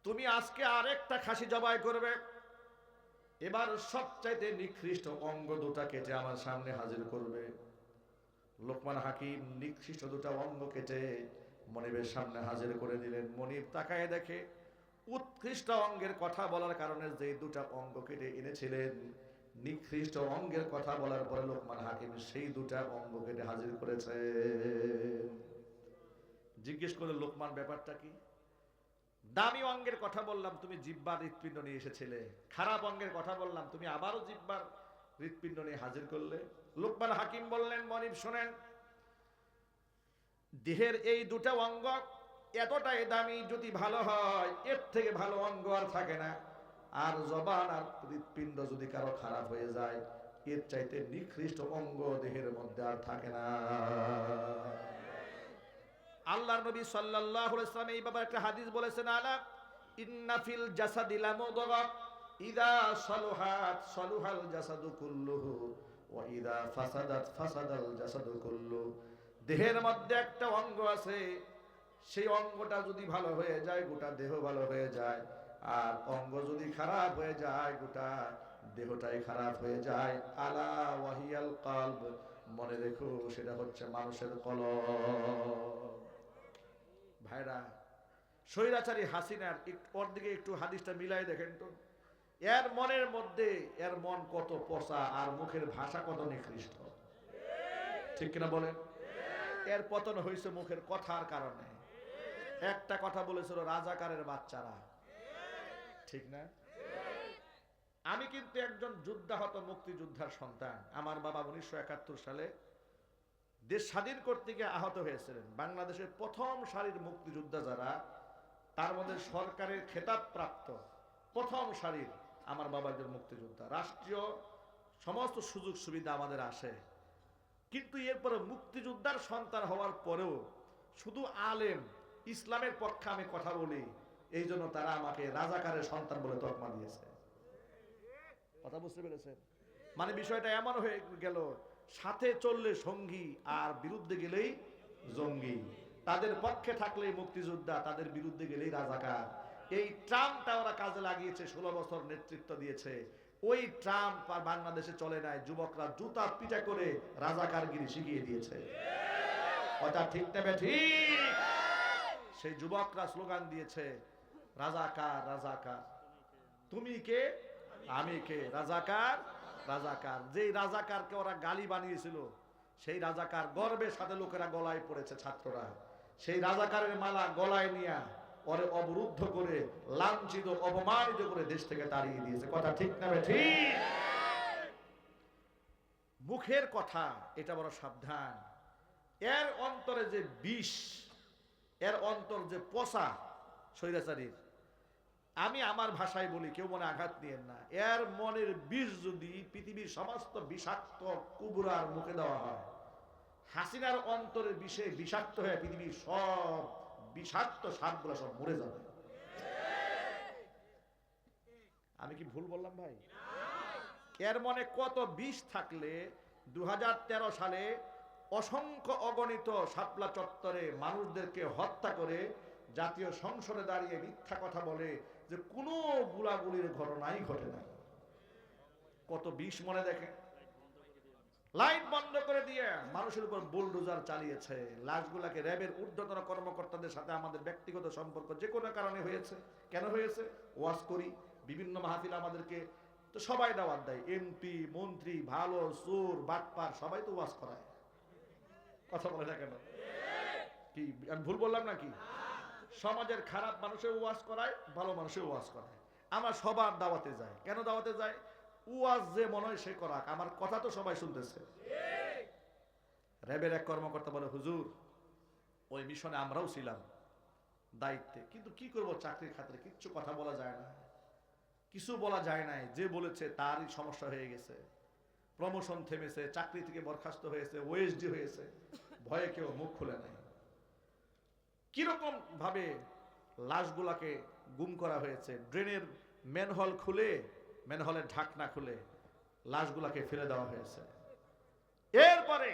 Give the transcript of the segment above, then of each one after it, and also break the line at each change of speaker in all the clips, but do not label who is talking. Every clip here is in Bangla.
তুমি আজকে আরেকটা খাসি জবাই করবে, এবার সবচাইতে নিকৃষ্ট অঙ্গ দুটা কেটে আমার সামনে হাজির করবে। লোকমান হাকিম নিকৃষ্ট দুটা অঙ্গ কেটে মনিবের সামনে হাজির করে দিলেন। মনিব তাকায় দেখে উৎকৃষ্ট অঙ্গের কথা বলার কারণে যে দুটা অঙ্গ কেটে এনেছিলেন, নিকৃষ্ট অঙ্গের কথা বলার পরে লোকমান হাকিম সেই দুটা অঙ্গ কেটে হাজির করেছে। জিজ্ঞেস করে, লোকমান ব্যাপারটা কি? দামি অঙ্গের কথা বললাম, তুমি জিহ্বার হৃৎপিণ্ড নিয়ে এসেছিলে। খারাপ অঙ্গের কথা বললাম, তুমি আবারও জিহ্বার হৃৎপিণ্ড নিয়ে হাজির করলে। লোকমান হাকিম বললেন, মনিব শোনেন, দেহের এই দুটা অঙ্গ এতটাই দামি, যদি ভালো হয় এর থেকে ভালো অঙ্গ আর থাকে না। আর জবান আর হৃৎপিণ্ড যদি কারো খারাপ হয়ে যায়, এর চাইতে নিকৃষ্ট অঙ্গ দেহের মধ্যে আর থাকে না। আল্লাহর নবী সাল্লাল্লাহু আলাইহি ওয়াসাল্লাম এই ব্যাপারে একটা হাদিস বলেছেন, আলা ইন্না ফিল জাসাদি লামুদগা ইযা সালুহাত সালুহাল জাসাদু কুল্লুহু ওয়া ইযা ফাসাদাত ফাসাদাল জাসাদু কুল্লুহু। দেহের মধ্যে একটা অঙ্গ আছে, সেই অঙ্গটা যদি ভালো হয়ে যায় গোটা দেহ ভালো হয়ে যায়, আর অঙ্গ যদি খারাপ হয়ে যায় গোটা দেহটাই খারাপ হয়ে যায়। আলা ওয়াহিয়াল কলব, মনে রেখো সেটা হচ্ছে মানুষের কলব। ভাইরা, স্বৈরাচারী হাসিনার ওর দিকে একটু হাদিসটা মিলাই দেখেন তো। এর মনের মধ্যে, এর মন কত পচা আর মুখের ভাষা কত নিকৃষ্ট, ঠিক কিনা বলেন? এর পতন হয়েছে মুখের কথার কারণে। একটা কথা বলেছিল, রাজাকারের বাচ্চারা, ঠিক না? আমি কিন্তু একজন যুদ্ধাহত মুক্তিযোদ্ধার সন্তান। আমার বাবা 1971 সালে দেশ স্বাধীন করতে গিয়ে আহত হয়েছিলেন। বাংলাদেশের প্রথম সারির মুক্তিযোদ্ধা যারা, তার মধ্যে সরকারের খেতাব প্রাপ্ত প্রথম সারির আমার বাবা একজন মুক্তিযোদ্ধা। রাষ্ট্রীয় সমস্ত সুযোগ সুবিধা আমাদের আসে, কিন্তু এরপরে মুক্তিযোদ্ধার সন্তান হওয়ার পরেও শুধু আলেম, ইসলামের পক্ষে আমি কথা বলি, এই জন্য তারা আমাকে রাজাকারের সন্তান বলে তকমা দিয়েছে। কথা বুঝতে পেরেছেন? মানে বিষয়টা এমন হয়ে গেল, সাথে চললে সঙ্গী আর বিরুদ্ধে গেলেই জঙ্গি। তাদের পক্ষে থাকলে মুক্তিযোদ্ধা, তাদের বিরুদ্ধে গেলেই রাজাকার। এই ট্রাম্পটা ওরা কাজে লাগিয়েছে, 16 বছর নেতৃত্ব দিয়েছে। ওই ট্রাম্প আর বাংলাদেশে চলে নাই, যুবকরা জুতা পিটা করে রাজাকারগিরি শিখিয়ে দিয়েছে। কথা ঠিক না ঠিক? সেই যুবকরা স্লোগান দিয়েছে, রাজাকার রাজাকার, তুমি কে আমি কে, রাজাকার রাজাকার। যেই রাজাকারকে ওরা গালি বানিয়েছিল, সেই রাজাকার গর্বের সাথে লোকেরা গলায় পড়েছে, ছাত্ররা সেই রাজাকারের মালা গলায় নিয়ে ওরে অবরুদ্ধ করে, লাঞ্ছিত অপমানিত করে দেশ থেকে তাড়িয়ে দিয়েছে। কথা ঠিক না ঠিক? মুখের কথা এটা বড় সাবধান। এর অন্তরে যে বিষ, এর অন্তর যে পচা স্বৈরাচারীর, আমি আমার ভাষায় বলি, কেউ মনে আঘাত নিয়েন না, এর মনের বিষ যদি পৃথিবীর সমস্ত বিষাক্ত কুবুরার মুখে দেওয়া হয়, হাসিনার অন্তরের বিষে বিষাক্ত হয়ে পৃথিবীর সব বিষাক্ত সাপগুলো সব মরে যাবে। আমি কি ভুল বললাম ভাই? এর মনে কত বিষ থাকলে 2013 সালে অসংখ্য অগণিত শাপলা চত্বরে মানুষদেরকে হত্যা করে জাতীয় সংসদে দাঁড়িয়ে মিথ্যা কথা বলে যে কোনো গুলাগুলির ঘটনাই ঘটে না। কত বিষ মনে দেখে। লাইট বন্ধ করে দিয়ে মানুষের উপর বুলডোজার চালিয়েছে। লাশগুলাকে র্যাবের ঊর্ধ্বতন কর্মকর্তাদের সাথে আমাদের ব্যক্তিগত সম্পর্ক যে কোনো কারণে হয়েছে। কেন হয়েছে? ওয়াজ করি, বিভিন্ন মাহফিল আমাদেরকে তো সবাই দাওয়াত দেয়, এমপি মন্ত্রী ভালো চোর বাটপার সবাই তো ওয়াজ করায়। কথা বলে না কেন? কি আমি ভুল বললাম নাকি? সমাজের খারাপ মানুষের ওয়াজ করায়, ভালো মানুষের ওয়াজ করায়। আমরা সবার দাওয়াতে যাই। কেন দাওয়াতে যাই? ওয়াজ যে মনে হয় সে করাক, আমার কথা তো সবাই শুনতেছে। র্যাবের এক কর্মকর্তা বলে, হুজুর ওই মিশনে আমরাও ছিলাম দায়িত্বে, কিন্তু কি করব, চাকরির খাতিরে কিচ্ছু কথা বলা যায় না, কিছু বলা যায় নাই। যে বলেছে তারই সমস্যা হয়ে গেছে, প্রমোশন থেমেছে, চাকরি থেকে বরখাস্ত হয়েছে, ওএসডি হয়েছে, ভয়ে কেউ মুখ খুলে নাই। কিরকম ভাবে লাশগুলাকে গুম করা হয়েছে, ড্রেনের ম্যানহোল খুলে, ম্যানহোলের ঢাকনা খুলে লাশগুলাকে ফেলে দেওয়া হয়েছে। এরপরে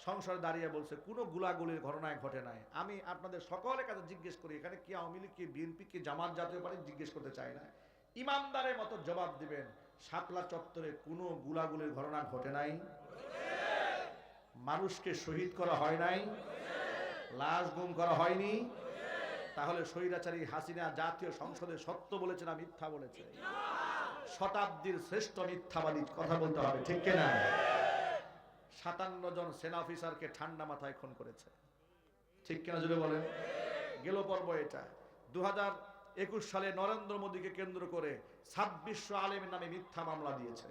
সংসদে দাঁড়িয়ে বলছে কোনো গুলাগুলির ঘটনায় ঘটে নাই। আমি আপনাদের সকলের কাছে জিজ্ঞেস করি, এখানে কি আওয়ামী লীগ, কি বিএনপি, কি জামাত জাতীয় পার্টি জিজ্ঞেস করতে চাই না, ইমানদারের মতো জবাব দিবেন, শাপলা চত্বরে কোনো গুলাগুলির ঘটনা ঘটে নাই? মানুষকে শহীদ করা হয় নাই? লাশ গুম করা হয়নি? তাহলে স্বৈরাচারী হাসিনা জাতীয় সংসদে সত্য বলেছে না মিথ্যা বলেছে? শতাব্দীর শ্রেষ্ঠ মিথ্যাবাদী, কথা বলতে হবে, ঠিক কিনা? 57 জন সেনা অফিসারকে ঠান্ডা মাথায় খুন করেছে, ঠিক কিনা জুড়ে বলেন? গেল পর্ব এটা। 2021 সালে নরেন্দ্র মোদীকে কেন্দ্র করে 2600 আলেমের নামে মিথ্যা মামলা দিয়েছে।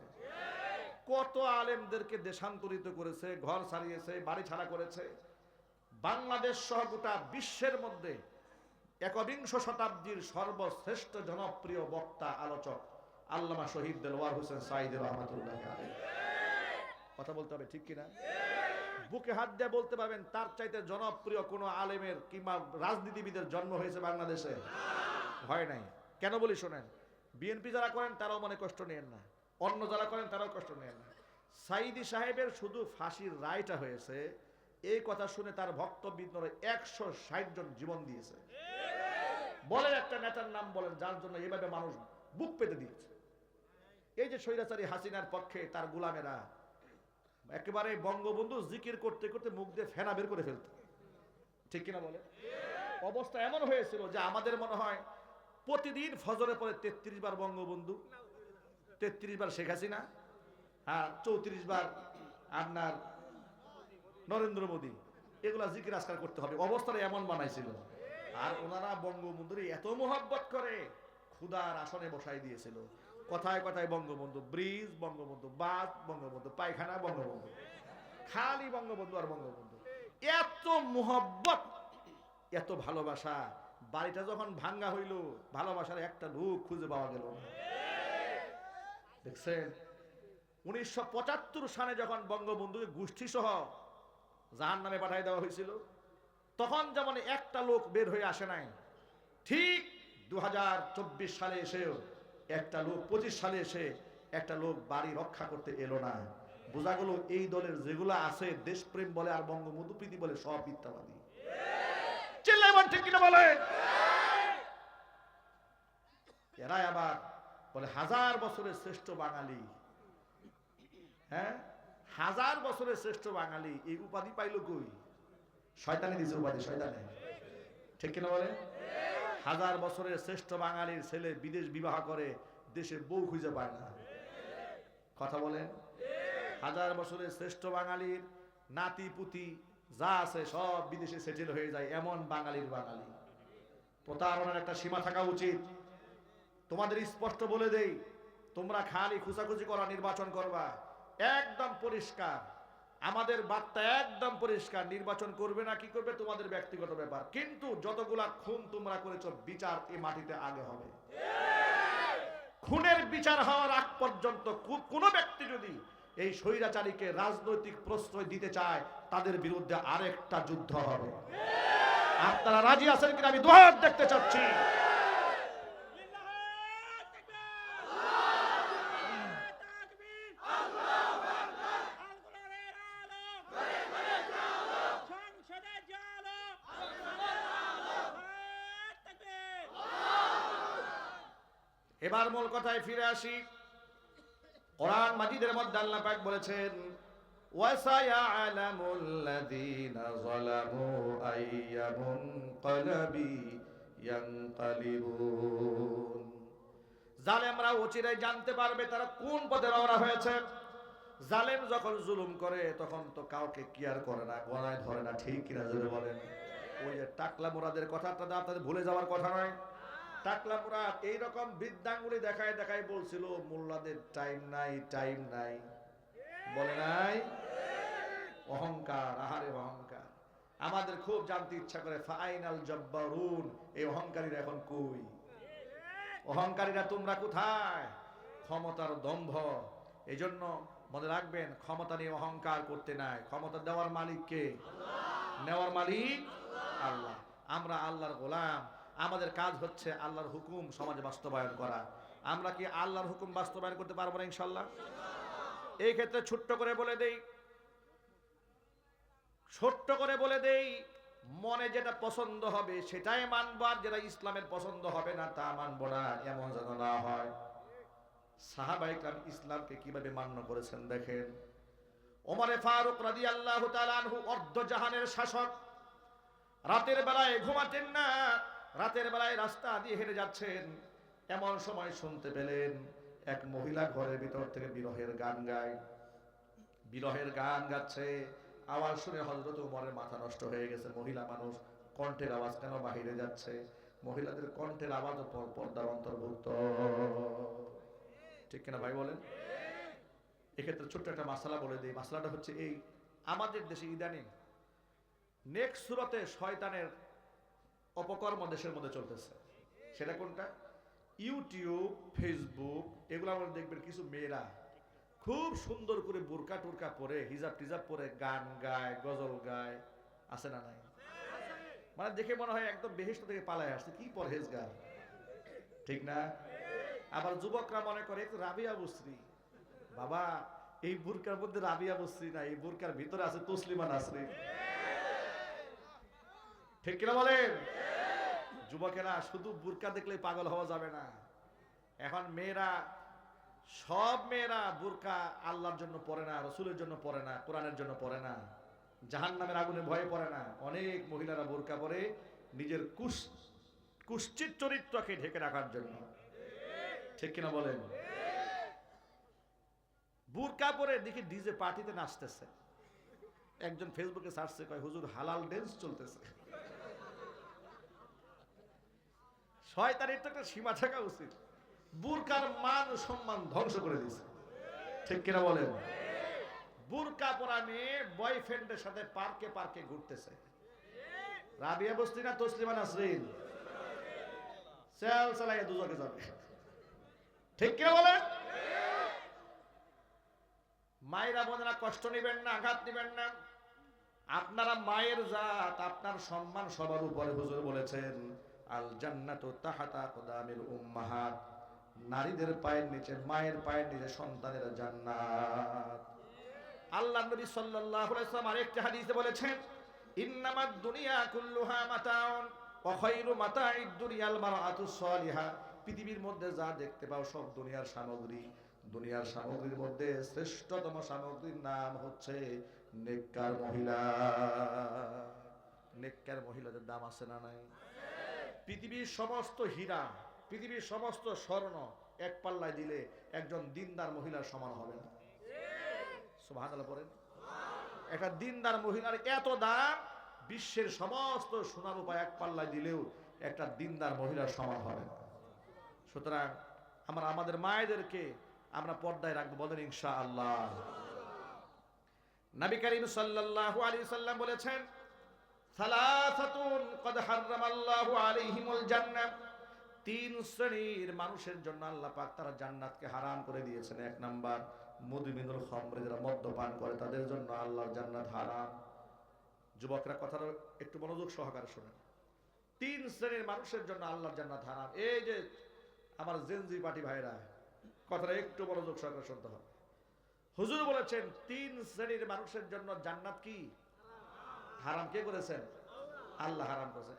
কত আলেমদেরকে দেশান্তরিত করেছে, ঘর ছাড়িয়েছে, বাড়ি ছাড়া করেছে। বাংলাদেশ সহ গোটা বিশ্বের মধ্যে 21 শতাব্দীর সর্বশ্রেষ্ঠ জনপ্রিয় বক্তা আলোচক আল্লামা শহীদ দেলোয়ার হোসেন সাঈদী রহমাতুল্লাহ আলাইহি, কথা বলতে হবে, ঠিক কিনা? বুকে হাত দিয়ে বলতে পারবেন তার চাইতে জনপ্রিয় কোন আলেমের কিংবা রাজনীতিবিদের জন্ম হয়েছে বাংলাদেশে? হয় নাই। কেন বলি শোনেন, বিএনপি যারা করেন তারাও মনে কষ্ট নেন না, অন্য যারা করেন তারাও কষ্ট নেন না। সাঈদী সাহেবের শুধু ফাঁসির রায়টা হয়েছে, এই কথা শুনে তার ভক্তবৃন্দরা 160 জন জীবন দিয়েছে। বলেন একটা নেতার নাম বলেন যার জন্য এভাবে মানুষ বুক পেতে দিয়েছে। এই যে স্বৈরাচারী হাসিনার পক্ষে তার গোলামেরা একেবারে বঙ্গবন্ধু জিকির করতে করতে মুখ দিয়ে ফেনা বের করে ফেলত, ঠিক কিনা বলে? অবস্থা এমন হয়েছিল যে আমাদের মনে হয় প্রতিদিন ফজরের পরে 33 বার বঙ্গবন্ধু, 33 বার শেখ হাসিনা, আর 34 বার আপনার নরেন্দ্র মোদী, এগুলা জিকির আজকার করতে হবে। অবস্থাটা এমন বানাইছিল। আর ওনারা বঙ্গবন্ধুর এত মোহাব্বত করে খুদার আসনে বসাই দিয়েছিল। কথায় কথায় বঙ্গবন্ধু ব্রিজ, বঙ্গবন্ধু বাস, বঙ্গবন্ধু পায়খানা, বঙ্গবন্ধু, খালি বঙ্গবন্ধু আর বঙ্গবন্ধু। এত মোহাব্বত, এত ভালোবাসা। বাড়িটা যখন ভাঙ্গা হইল, ভালোবাসার একটা লোক খুঁজে পাওয়া গেল না। দেখছেন 1975 সালে যখন বঙ্গবন্ধুকে গোষ্ঠী সহ জাহান্নামে পাঠাই দেওয়া হয়েছিল, তখন যেমন একটা লোক বের হয়ে আসে নাই, ঠিক 2024 সালে এসেও একটা লোক, 25 সালে এসে একটা লোক বাড়ি রক্ষা করতে এলো না। বোঝা গেল এই দলের যেগুলো আছে দেশপ্রেম বলে আর বঙ্গবন্ধু প্রীতি বলে সব মিথ্যাবাদী। চিল্লাইবেন ঠিক কিনা বলে? এরা আবার বলে 1000 বছরের শ্রেষ্ঠ বাঙালি। হ্যাঁ, 1000 বছরের শ্রেষ্ঠ বাঙালি, এই উপাধি পাইল কই? শয়তানি দিছে উপাধি, শয়তানে, ঠিক কিনা বলে? 1000 বছরের শ্রেষ্ঠ বাঙালির ছেলে বিদেশ বিবাহ করে, দেশে বউ খুঁজে পায় না, কথা বলেন? 1000 বছরের শ্রেষ্ঠ বাঙালির নাতি পুতি যা আছে সব বিদেশে সেটেল হয়ে যায়, এমন বাঙালির বাঙালি। প্রতারণার একটা সীমা থাকা উচিত। তোমাদের স্পষ্ট বলে দেই, তোমরা খালি খুঁচাখুচি করা নির্বাচন করবা, একদম পরিষ্কার। আমাদের বার্তা একদম পরিষ্কার, নির্বাচন করবে না কি করবে তোমাদের ব্যক্তিগত ব্যাপার, কিন্তু যতগুলা খুন তোমরা করেছো বিচার এই মাটিতে আগে হবে। খুনের বিচার হওয়ার আগ পর্যন্ত কোন ব্যক্তি যদি এই স্বৈরাচারীকে রাজনৈতিক প্রশ্রয় দিতে চায়, তাদের বিরুদ্ধে আরেকটা যুদ্ধ হবে। আপনারা রাজি আছেন কিনা আমি দুহাত দেখতে চাচ্ছি। এবার মূল কথায় ফিরে আসি। কোরআন মাজিদের মধ্যে আল্লাহ পাক বলেছেন, ওয়াসায়ালামুল্লাযীনা যালামু আইয়ামুনকালাবি ইয়ানকালিবুন। জালেমরা অচিরেই জানতে পারবে তারা কোন পথে রওনা হয়েছে। জালেম যখন জুলুম করে তখন তো কাউকে কেয়ার করে না, গণায় ধরে না, ঠিক কিনা জোরে বলেন? ওই যে টাকলা মুরাদের কথাটা আপনাদের ভুলে যাওয়ার কথা নয়। টাকলা মুরাদ এইরকম বৃদ্ধাঙ্গুলি দেখায় দেখায় বলছিল মোল্লাদের টাইম নাই, টাইম নাই, বলে নাই? অহংকার, আহারে অহংকার। আমাদের খুব জানতে ইচ্ছা করে ফাইনাল জব্বারুন, এই অহংকারীরা এখন কই? অহংকারীরা তোমরা কোথায়? ক্ষমতার দম্ভ। এই জন্য মনে রাখবেন, ক্ষমতা নিয়ে অহংকার করতে নাই। ক্ষমতা দেওয়ার মালিক কে? নেওয়ার মালিক আল্লাহ। আমরা আল্লাহর গোলাম। আমাদের কাজ হচ্ছে আল্লাহর হুকুম সমাজে বাস্তবায়ন করা। আমরা কি আল্লাহর হুকুম বাস্তবায়ন করতে পারবো না ইনশাল্লাহ? এই ক্ষেত্রে ছোট্ট করে বলে দেই, ছোট্ট করে বলে দেই, মনে যেটা পছন্দ হবে সেটাই মানব, আর যেটা ইসলামের পছন্দ হবে না তা মানব না, এমন যেন না হয়। সাহাবায়ে কেরাম ইসলামকে কিভাবে মান্য করেছেন দেখেন। ওমরে ফারুক রাদিয়াল্লাহু তাআলা আনহু অর্ধ জাহানের শাসক, রাতের বেলায় ঘুমাতেন না, রাতের বেলায় রাস্তা দিয়ে হেঁটে যাচ্ছেন, এমন সময় শুনতে পেলেন এক মহিলা ঘরের ভিতর থেকে বিরহের গান গায়, বিরহের গান গাচ্ছে। আওয়াজ শুনে হযরত ওমরের মাথা নষ্ট হয়ে গেছে। মহিলা মানুষ, কণ্ঠের আওয়াজ কেন বাহিরে যাচ্ছে? মহিলাদের কণ্ঠের আওয়াজ পর্দার অন্তর্ভুক্ত, ঠিক কিনা ভাই বলেন? এক্ষেত্রে ছোট্ট একটা মাসালা বলে দিই। মাসালাটা হচ্ছে এই, আমাদের দেশে ইদানিং নেক্সট সুরতে শয়তানের অপকর্ম দেশের মধ্যে চলতেছে। সেটা কোনটা? ইউটিউব, ফেসবুক, এগুলো আমরা দেখবেন কিছু মেয়েরা খুব সুন্দর করে বোরকা টোরকা পরে, হিজাব টিজাব পরে গান গায়, গজল গায়, আছে না নাই? মানে দেখে মনে হয় একদম বেহেশত থেকে পালায় আসছে, কি পরহেজগার, ঠিক না? আবার যুবকরা মনে করে রাবিয়া বসরি, বাবা এই বোরকার মধ্যে রাবিয়া বসরি না, এই বোরকার ভিতরে আছে তসলিমা নাসরিন, ঠিক কিনা বলেন? যুবকেরা শুধু বোরকা দেখলেই পাগল হওয়া যাবে না। এখন মেয়েরা, সব মেয়েরা বোরকা আল্লাহর জন্য পরে না, রসুলের জন্য পরে না, কোরআনের জন্য পরে না, জাহান্নামের আগুনে ভয়ে পড়ে না। অনেক মহিলারা বোরকা পরে নিজের কুশ্চিত চরিত্রকে ঢেকে রাখার জন্য, ঠিক কিনা বলেন? বোরকা পরে দেখি ডিজে পার্টিতে নাচতেছে, একজন ফেসবুকে সার্চে কয় হুজুর হালাল ড্যান্স চলতেছে। শয়তানের তো একটা সীমা থাকা উচিত। বোরকার মান সম্মান ধ্বংস করে দিয়েছে, ঠিক কিনা বলেন? বোরকা পরা মেয়ে বয়ফ্রেন্ডের সাথে পার্কে পার্কে ঘুরতেছে। রাবিয়া বস্তি না তসলিমা নাসরিন? চাল চালাইয়া দুজকে যাবে, ঠিক কিনা বলেন? মায়েরা বোনেরা কষ্ট নিবেন না, আঘাত নিবেন না। আপনারা মায়ের জাত, আপনার সম্মান সবার উপরে। হুজুর বলেছেন আল জান্নাতু তাহাতা আকদামিল উম্মাহাত, নারীদের পায়ের নিচে, মায়ের পায়ের নিচে সন্তানের জান্নাত। আল্লাহর নবী সাল্লাল্লাহু আলাইহি ওয়াসাল্লাম আরেকটা হাদিসে বলেছেন ইন্নামাদ দুনিয়া কুল্লুহা মাতাউন ওয়া খায়রু মাতাঈদ দুনিয়াল মারআতুস সালিহা। পৃথিবীর মধ্যে যা দেখতে পাও সব দুনিয়ার সামগ্রী। দুনিয়ার সামগ্রীর মধ্যে শ্রেষ্ঠতম সামগ্রীর নাম হচ্ছে নেককার মহিলা। নেককার মহিলাদের দাম আছে না নাই? পৃথিবীর সমস্ত হীরা, পৃথিবীর সমস্ত স্বর্ণ এক পাল্লায় দিলে একজন দিনদার মহিলার সমান হবে না। সুবহানাল্লাহ পড়েন। একটা দিনদার মহিলার এত দাম, বিশ্বের সমস্ত সোনা রূপা এক পাল্লায় দিলেও একটা দিনদার মহিলার সমান হবে না। সুতরাং আমরা আমাদের মায়েদেরকে আমরা পর্দায় রাখবো, বলেন ইনশাআল্লাহ। নবী করিম সাল্লাল্লাহু আলাইহি সাল্লাম বলেছেন সালাসাতুন কদ হারামাল্লাহু আলাইহিমুল জান্নাহ, তিন শ্রেণীর মানুষের জন্য আল্লাহ পাক তারা জান্নাতকে হারাম করে দিয়েছেন। এক নাম্বার মুদমিনুল খামর, যারা মদ্যপান করে তাদের জন্য আল্লাহর জান্নাত হারাম। যুবকরা কথাটা একটু মনোযোগ সহকারে শুনেন। তিন শ্রেণীর মানুষের জন্য আল্লাহর জান্নাত হারাম। এই যে আমার জেনজি পার্টি ভাইরা, কথাটা একটু মনোযোগ সহকারে শুনতে হবে। হুজুর বলেছেন তিন শ্রেণীর মানুষের জন্য জান্নাত কি হারাম। কে করেছেন? আল্লাহ হারাম করেছেন।